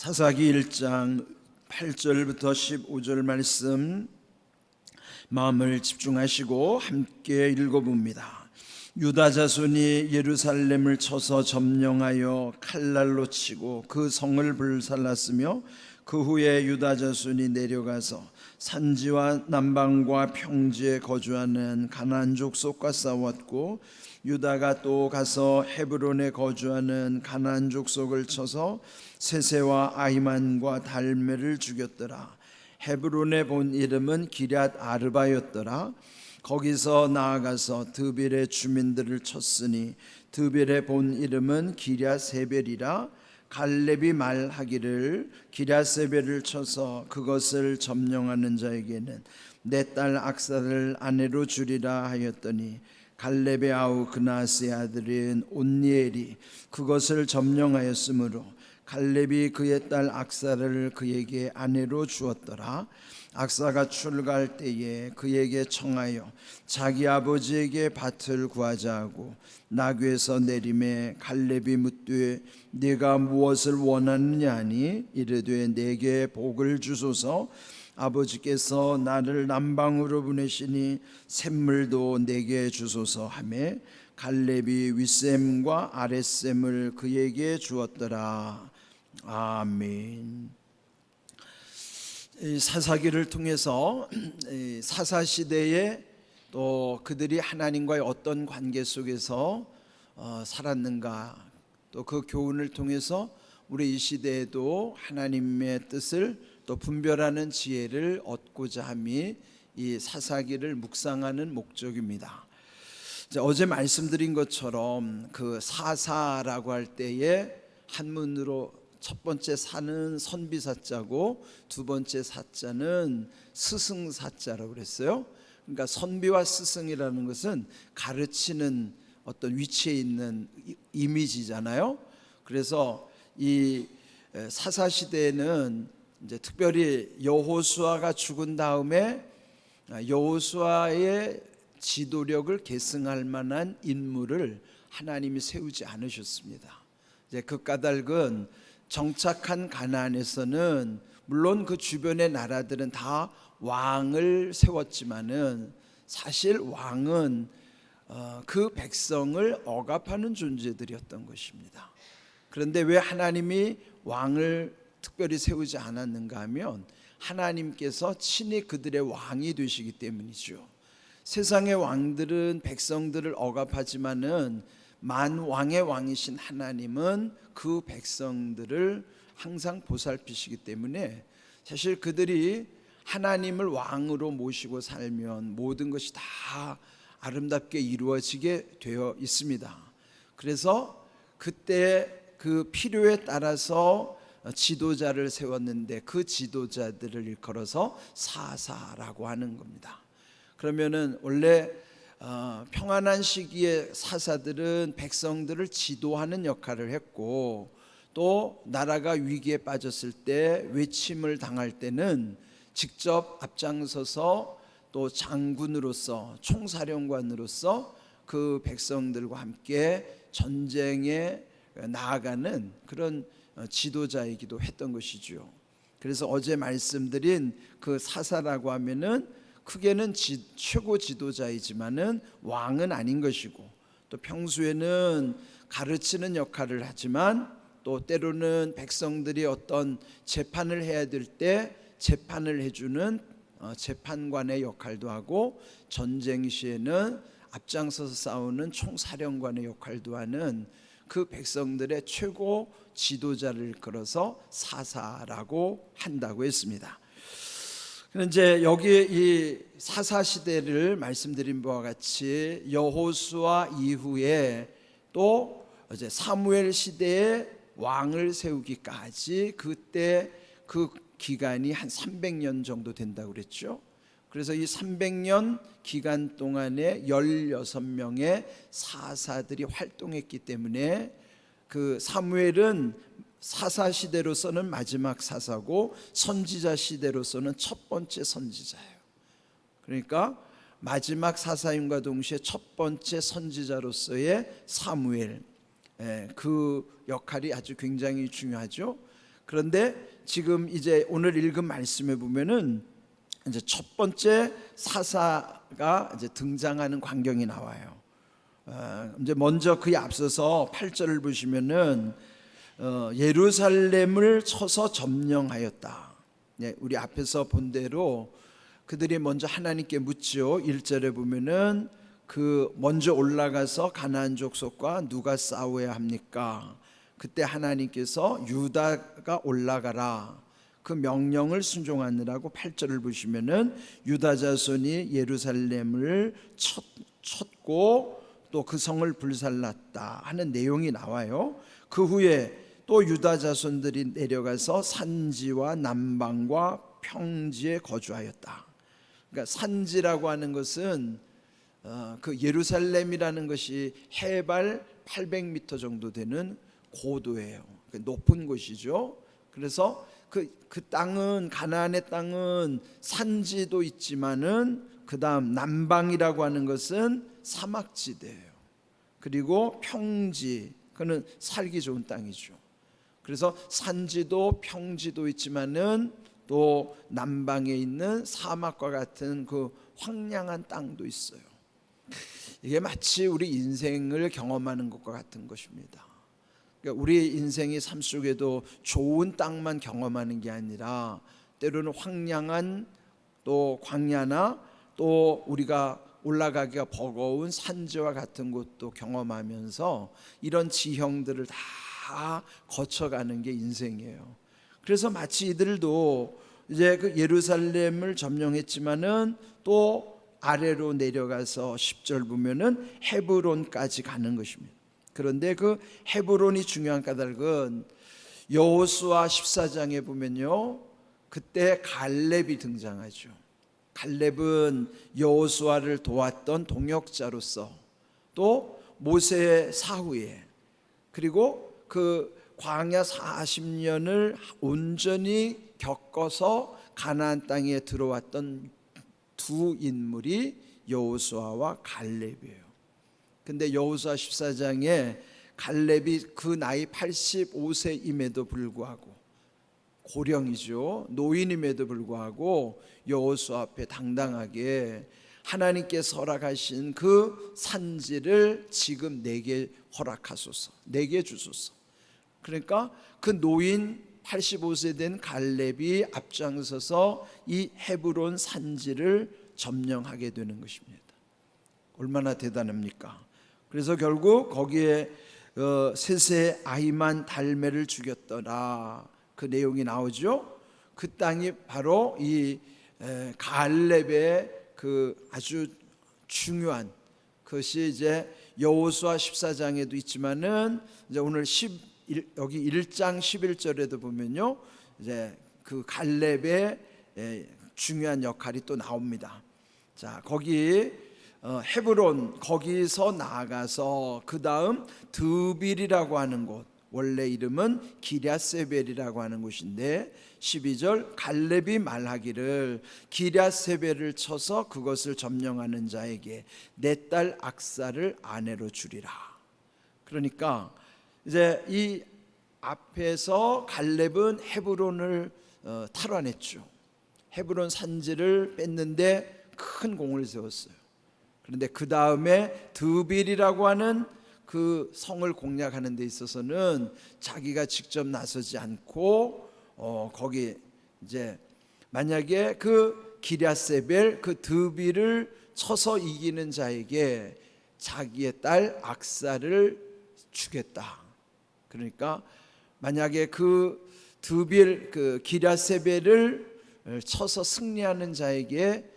사사기 1장 8절부터 15절 말씀 마음을 집중하시고 함께 읽어봅니다. 유다 자손이 예루살렘을 쳐서 점령하여 칼날로 치고 그 성을 불살랐으며 그 후에 유다 자손이 내려가서 산지와 남방과 평지에 거주하는 가나안 족속과 싸웠고 유다가 또 가서 헤브론에 거주하는 가나안 족속을 쳐서 세세와 아히만과 달메를 죽였더라. 헤브론의 본 이름은 기럇 아르바였더라. 거기서 나아가서 드빌의 주민들을 쳤으니 드빌의 본 이름은 기럇세벨이라. 갈렙이 말하기를 기럇세벨을 쳐서 그것을 점령하는 자에게는 내 딸 악사를 아내로 주리라 하였더니 갈렙의 아우 그나스의 아들인 온니엘이 그것을 점령하였으므로 갈렙이 그의 딸 악사를 그에게 아내로 주었더라. 악사가 출가할 때에 그에게 청하여 자기 아버지에게 밭을 구하자 하고 나귀에서 내림에 갈렙이 묻되 네가 무엇을 원하느냐 하니 이르되 내게 복을 주소서. 아버지께서 나를 남방으로 보내시니 샘물도 내게 주소서 하매 갈렙이 윗샘과 아랫샘을 그에게 주었더라. 아멘. 사사기를 통해서 사사시대에 또 그들이 하나님과의 어떤 관계 속에서 살았는가, 또 그 교훈을 통해서 우리 이 시대에도 하나님의 뜻을 또 분별하는 지혜를 얻고자 함이 이 사사기를 묵상하는 목적입니다. 어제 말씀드린 것처럼 그 사사라고 할 때에 한문으로 첫 번째 사는 선비사자고 두 번째 사자는 스승사자라고 그랬어요. 그러니까 선비와 스승이라는 것은 가르치는 어떤 위치에 있는 이미지잖아요. 그래서 이 사사시대에는 이제 특별히 여호수아가 죽은 다음에 여호수아의 지도력을 계승할 만한 인물을 하나님이 세우지 않으셨습니다. 이제 그 까닭은 정착한 가나안에서는 물론 그 주변의 나라들은 다 왕을 세웠지만은 사실 왕은 그 백성을 억압하는 존재들이었던 것입니다. 그런데 왜 하나님이 왕을 특별히 세우지 않았는가 하면 하나님께서 친히 그들의 왕이 되시기 때문이죠. 세상의 왕들은 백성들을 억압하지만은 만왕의 왕이신 하나님은 그 백성들을 항상 보살피시기 때문에 사실 그들이 하나님을 왕으로 모시고 살면 모든 것이 다 아름답게 이루어지게 되어 있습니다. 그래서 그때 그 필요에 따라서 지도자를 세웠는데 그 지도자들을 일컬어서 사사라고 하는 겁니다. 그러면은 원래 평안한 시기에 사사들은 백성들을 지도하는 역할을 했고, 또 나라가 위기에 빠졌을 때 외침을 당할 때는 직접 앞장서서 또 장군으로서 총사령관으로서 그 백성들과 함께 전쟁에 나아가는 그런 지도자이기도 했던 것이죠. 그래서 어제 말씀드린 그 사사라고 하면은 크게는 최고 지도자이지만은 왕은 아닌 것이고, 또 평소에는 가르치는 역할을 하지만 또 때로는 백성들이 어떤 재판을 해야 될 때 재판을 해주는 재판관의 역할도 하고, 전쟁 시에는 앞장서서 싸우는 총사령관의 역할도 하는 그 백성들의 최고 지도자를 걸어서 사사라고 한다고 했습니다. 이제 여기 이 사사 시대를 말씀드린 바와 같이 여호수아 이후에 또 이제 사무엘 시대에 왕을 세우기까지 그때 그 기간이 한 300년 정도 된다고 그랬죠. 그래서 이 300년 기간 동안에 16명의 사사들이 활동했기 때문에 그 사무엘은 사사 시대로서는 마지막 사사고 선지자 시대로서는 첫 번째 선지자예요. 그러니까 마지막 사사임과 동시에 첫 번째 선지자로서의 사무엘, 그 역할이 아주 굉장히 중요하죠. 그런데 지금 이제 오늘 읽은 말씀에 보면은 이제 첫 번째 사사가 이제 등장하는 광경이 나와요. 이제 먼저 그에 앞서서 8절을 보시면은 예루살렘을 쳐서 점령하였다. 네, 우리 앞에서 본 대로 그들이 먼저 하나님께 묻죠. 1절에 보면은 그 먼저 올라가서 가나안 족속과 누가 싸워야 합니까? 그때 하나님께서 유다가 올라가라, 그 명령을 순종하느라고 8절을 보시면은 유다 자손이 예루살렘을 쳤고 또 그 성을 불살랐다 하는 내용이 나와요. 그 후에 또 유다 자손들이 내려가서 산지와 남방과 평지에 거주하였다. 그러니까 산지라고 하는 것은 그 예루살렘이라는 것이 해발 800m 정도 되는 고도예요. 높은 곳이죠. 그래서 그 땅은, 가나안의 땅은 산지도 있지만은 그 다음 남방이라고 하는 것은 사막지대예요. 그리고 평지, 그는 살기 좋은 땅이죠. 그래서 산지도 평지도 있지만은 또 남방에 있는 사막과 같은 그 황량한 땅도 있어요. 이게 마치 우리 인생을 경험하는 것과 같은 것입니다. 그러니까 우리 인생이 삶 속에도 좋은 땅만 경험하는 게 아니라 때로는 황량한 또 광야나 또 우리가 올라가기가 버거운 산지와 같은 곳도 경험하면서 이런 지형들을 다 거쳐가는 게 인생이에요. 그래서 마치 이들도 이제 그 예루살렘을 점령했지만은 또 아래로 내려가서 10절 보면은 헤브론까지 가는 것입니다. 그런데 그 헤브론이 중요한 까닭은 여호수아 14장에 보면요, 그때 갈렙이 등장하죠. 갈렙은 여호수아를 도왔던 동역자로서 또 모세의 사후에, 그리고 그 광야 40년을 온전히 겪어서 가나안 땅에 들어왔던 두 인물이 여호수아와 갈렙이에요. 근데 여호수아 14장에 갈렙이 그 나이 85세임에도 불구하고, 고령이죠, 노인임에도 불구하고 여호수아 앞에 당당하게 하나님께서 허락하신 그 산지를 지금 내게 허락하소서, 내게 주소서. 그러니까 그 노인 85세 된 갈렙이 앞장서서 이 헤브론 산지를 점령하게 되는 것입니다. 얼마나 대단합니까? 그래서 결국 거기에 셋의 아이만 달메를 죽였더라, 그 내용이 나오죠. 그 땅이 바로 이 갈렙의 그 아주 중요한 것이 이제 여호수아 14장에도 있지만은 이제 오늘 여기 1장 11절에도 보면요, 이제 그 갈렙의 중요한 역할이 또 나옵니다. 자, 거기 헤브론, 거기서 나아가서 그 다음 드빌이라고 하는 곳, 원래 이름은 기랴세벨이라고 하는 곳인데 12절, 갈렙이 말하기를 기랴세벨을 쳐서 그것을 점령하는 자에게 내 딸 악사를 아내로 주리라. 그러니까 이제 이 앞에서 갈렙은 헤브론을 탈환했죠. 헤브론 산지를 뺐는데 큰 공을 세웠어요. 그런데 그 다음에 드빌이라고 하는 그 성을 공략하는 데 있어서는 자기가 직접 나서지 않고 거기 이제 만약에 그 기랴세벨, 그 드빌을 쳐서 이기는 자에게 자기의 딸 악사를 주겠다. 그러니까 만약에 그 드빌, 그 기랴세벨을 쳐서 승리하는 자에게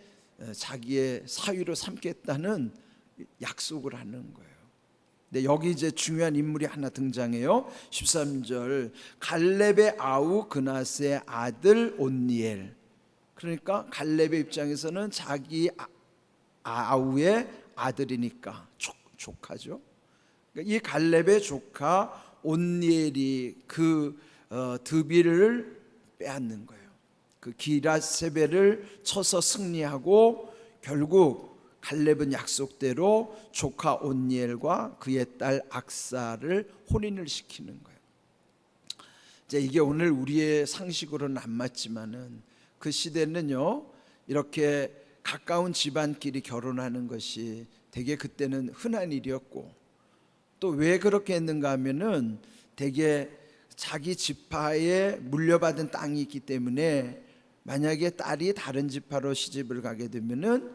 자기의 사위로 삼겠다는 약속을 하는 거예요. 근데 여기 이제 중요한 인물이 하나 등장해요. 13절, 갈렙의 아우 그낫의 아들 온니엘. 그러니까 갈렙의 입장에서는 자기 아우의 아들이니까 조카죠. 이 갈렙의 조카 온니엘이 그 드빌을 빼앗는 거예요. 그 기랴세벨을 쳐서 승리하고 결국 갈렙은 약속대로 조카 온니엘과 그의 딸 악사를 혼인을 시키는 거예요. 이제 이게 오늘 우리의 상식으로는 안 맞지만은 그 시대는요, 이렇게 가까운 집안끼리 결혼하는 것이 되게 그때는 흔한 일이었고, 또 왜 그렇게 했는가 하면은 되게 자기 지파에 물려받은 땅이 있기 때문에 만약에 딸이 다른 지파로 시집을 가게 되면은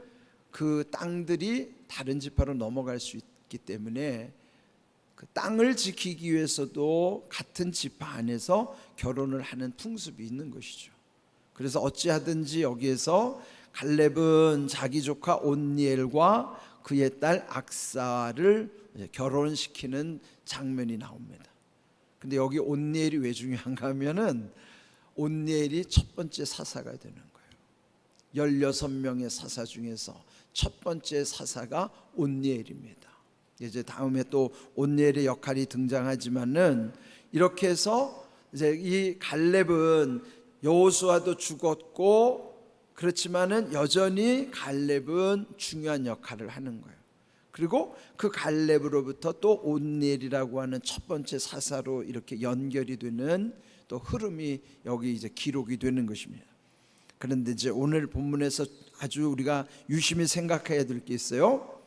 그 땅들이 다른 지파로 넘어갈 수 있기 때문에 그 땅을 지키기 위해서도 같은 지파 안에서 결혼을 하는 풍습이 있는 것이죠. 그래서 어찌하든지 여기에서 갈렙은 자기 조카 온니엘과 그의 딸 악사를 결혼시키는 장면이 나옵니다. 근데 여기 온니엘이 왜 중요한가 하면은 온니엘이 첫 번째 사사가 되는 거예요. 16명의 사사 중에서 첫 번째 사사가 온니엘입니다. 이제 다음에 또 온니엘의 역할이 등장하지만은 이렇게 해서 이제 이 갈렙은 여호수아도 죽었고, 그렇지만은 여전히 갈렙은 중요한 역할을 하는 거예요. 그리고 그 갈렙으로부터 또 온니엘이라고 하는 첫 번째 사사로 이렇게 연결이 되는 또 흐름이 여기 이제 기록이 되는 것입니다. 그런데 이제 오늘 본문에서 아주 우리가 유심히 생각해야 될 게 있어요.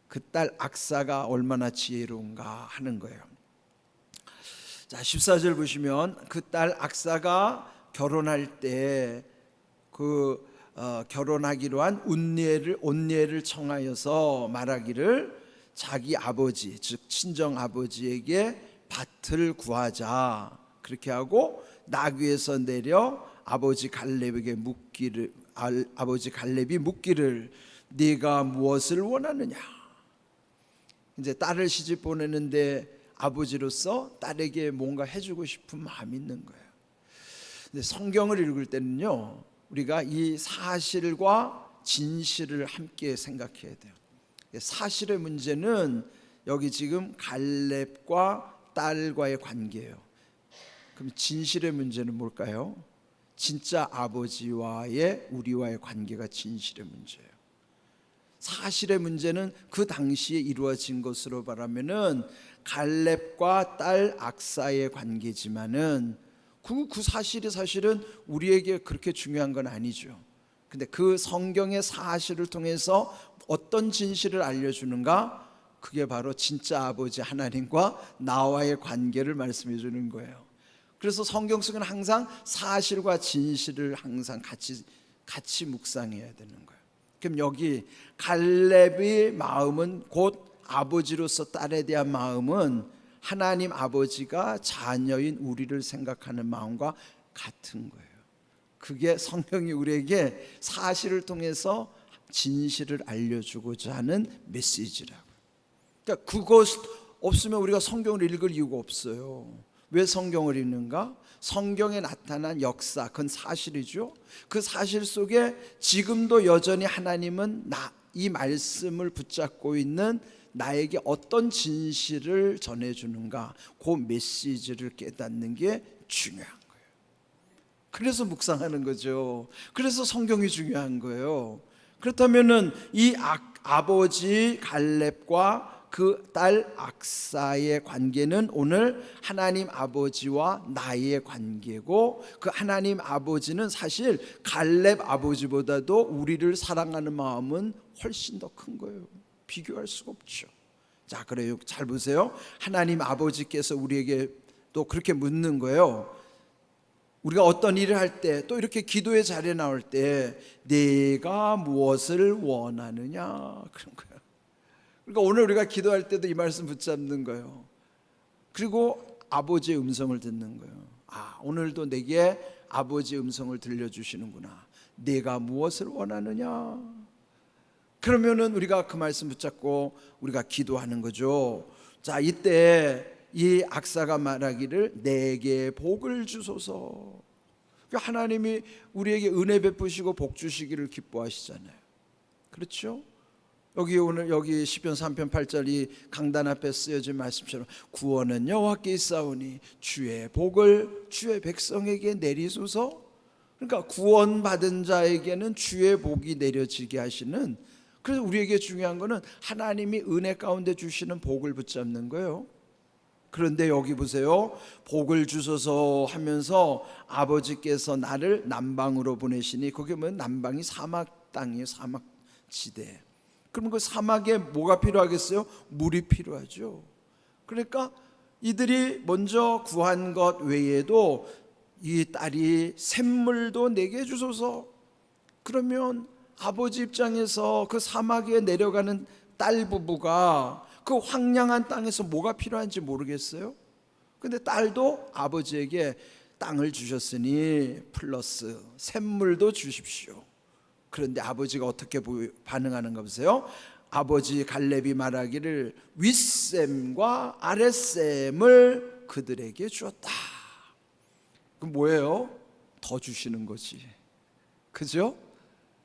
그 딸 악사가 얼마나 지혜로운가 하는 거예요. 자, 14절 보시면 그 딸 악사가 결혼할 때 결혼하기로 한 온니엘을 청하여서 말하기를 자기 아버지, 즉 친정 아버지에게 밭을 구하자, 그렇게 하고 나귀에서 내려 아버지 갈렙이 묻기를 네가 무엇을 원하느냐. 이제 딸을 시집 보내는데 아버지로서 딸에게 뭔가 해주고 싶은 마음이 있는 거예요. 근데 성경을 읽을 때는요, 우리가 이 사실과 진실을 함께 생각해야 돼요. 사실의 문제는 여기 지금 갈렙과 딸과의 관계예요. 그럼 진실의 문제는 뭘까요? 진짜 아버지와의 우리와의 관계가 진실의 문제예요. 사실의 문제는 그 당시에 이루어진 것으로 말하면은 갈렙과 딸 악사의 관계지만은 그 사실이 사실은 우리에게 그렇게 중요한 건 아니죠. 근데 그 성경의 사실을 통해서 어떤 진실을 알려주는가? 그게 바로 진짜 아버지 하나님과 나와의 관계를 말씀해 주는 거예요. 그래서 성경 속에는 항상 사실과 진실을 항상 같이 묵상해야 되는 거예요. 그럼 여기 갈렙의 마음은 곧 아버지로서 딸에 대한 마음은 하나님 아버지가 자녀인 우리를 생각하는 마음과 같은 거예요. 그게 성경이 우리에게 사실을 통해서 진실을 알려주고자 하는 메시지라고요. 그러니까 그것 없으면 우리가 성경을 읽을 이유가 없어요. 왜 성경을 읽는가? 성경에 나타난 역사, 그건 사실이죠. 그 사실 속에 지금도 여전히 하나님은 이 말씀을 붙잡고 있는 나에게 어떤 진실을 전해주는가, 그 메시지를 깨닫는 게 중요한 거예요. 그래서 묵상하는 거죠. 그래서 성경이 중요한 거예요. 그렇다면은 이 아버지 갈렙과 그 딸 악사의 관계는 오늘 하나님 아버지와 나의 관계고, 그 하나님 아버지는 사실 갈렙 아버지보다도 우리를 사랑하는 마음은 훨씬 더 큰 거예요. 비교할 수가 없죠. 자, 그래요. 잘 보세요. 하나님 아버지께서 우리에게 또 그렇게 묻는 거예요. 우리가 어떤 일을 할 때, 또 이렇게 기도의 자리에 나올 때 내가 무엇을 원하느냐, 그런 거예요. 그러니까 오늘 우리가 기도할 때도 이 말씀 붙잡는 거예요. 그리고 아버지의 음성을 듣는 거예요. 아, 오늘도 내게 아버지의 음성을 들려주시는구나. 내가 무엇을 원하느냐. 그러면은 우리가 그 말씀 붙잡고 우리가 기도하는 거죠. 자, 이때 이 악사가 말하기를 내게 복을 주소서. 그러니까 하나님이 우리에게 은혜 베푸시고 복 주시기를 기뻐하시잖아요. 그렇죠? 여기 시편 3편 8절 이 강단 앞에 쓰여진 말씀처럼 구원은 여호와께 있사오니 주의 복을 주의 백성에게 내리소서. 그러니까 구원받은 자에게는 주의 복이 내려지게 하시는, 그래서 우리에게 중요한 거는 하나님이 은혜 가운데 주시는 복을 붙잡는 거예요. 그런데 여기 보세요. 복을 주소서 하면서 아버지께서 나를 남방으로 보내시니, 그게 뭐 남방이 사막 땅이에요. 사막 지대. 그러면 그 사막에 뭐가 필요하겠어요? 물이 필요하죠. 그러니까 이들이 먼저 구한 것 외에도 이 딸이 샘물도 내게 주소서. 그러면 아버지 입장에서 그 사막에 내려가는 딸 부부가 그 황량한 땅에서 뭐가 필요한지 모르겠어요. 근데 딸도 아버지에게 땅을 주셨으니 플러스 샘물도 주십시오. 그런데 아버지가 어떻게 반응하는가 보세요. 아버지 갈렙이 말하기를 윗샘과 아랫샘을 그들에게 주었다. 그럼 뭐예요? 더 주시는 거지. 그죠?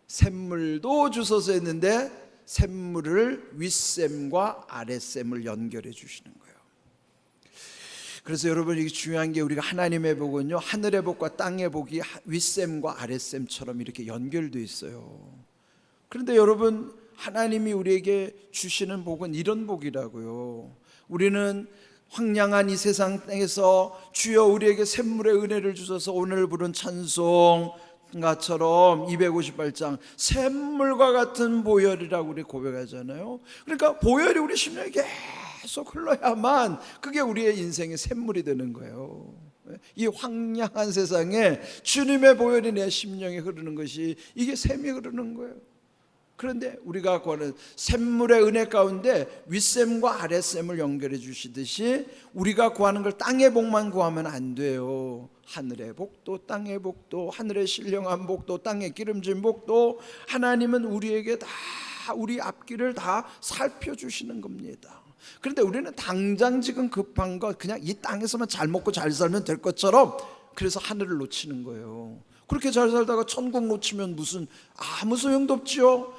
샘물도 주소서 했는데 샘물을 윗샘과 아랫샘을 연결해 주시는 거예요. 그래서 여러분, 이게 중요한 게, 우리가 하나님의 복은요, 하늘의 복과 땅의 복이 윗샘과 아랫샘처럼 이렇게 연결되어 있어요. 그런데 여러분, 하나님이 우리에게 주시는 복은 이런 복이라고요. 우리는 황량한 이 세상 땅에서 주여 우리에게 샘물의 은혜를 주셔서 오늘 부른 찬송 가처럼 258장 샘물과 같은 보혈이라고 우리 고백하잖아요. 그러니까 보혈이 우리 심령에 계속 흘러야만 그게 우리의 인생의 샘물이 되는 거예요. 이 황량한 세상에 주님의 보혈이 내 심령에 흐르는 것이, 이게 샘이 흐르는 거예요. 그런데 우리가 구하는 샘물의 은혜 가운데 윗샘과 아랫샘을 연결해 주시듯이 우리가 구하는 걸 땅의 복만 구하면 안 돼요. 하늘의 복도 땅의 복도, 하늘의 신령한 복도 땅의 기름진 복도, 하나님은 우리에게 다 우리 앞길을 다 살펴주시는 겁니다. 그런데 우리는 당장 지금 급한 것, 그냥 이 땅에서만 잘 먹고 잘 살면 될 것처럼, 그래서 하늘을 놓치는 거예요. 그렇게 잘 살다가 천국 놓치면 무슨 아무 소용도 없죠.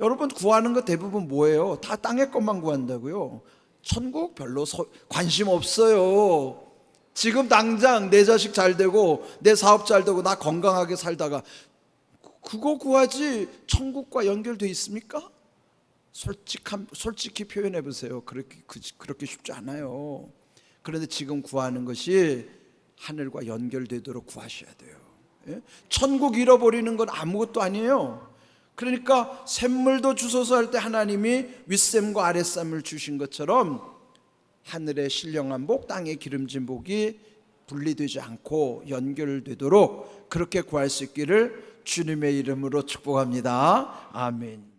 여러분, 구하는 거 대부분 뭐예요? 다 땅의 것만 구한다고요. 천국 별로 관심 없어요. 지금 당장 내 자식 잘 되고 내 사업 잘 되고 나 건강하게 살다가 그거 구하지 천국과 연결돼 있습니까? 솔직히 표현해 보세요. 그렇게 쉽지 않아요. 그런데 지금 구하는 것이 하늘과 연결되도록 구하셔야 돼요. 예? 천국 잃어버리는 건 아무것도 아니에요. 그러니까 샘물도 주소서 할 때 하나님이 윗샘과 아랫샘을 주신 것처럼 하늘의 신령한 복, 땅의 기름진 복이 분리되지 않고 연결되도록 그렇게 구할 수 있기를 주님의 이름으로 축복합니다. 아멘.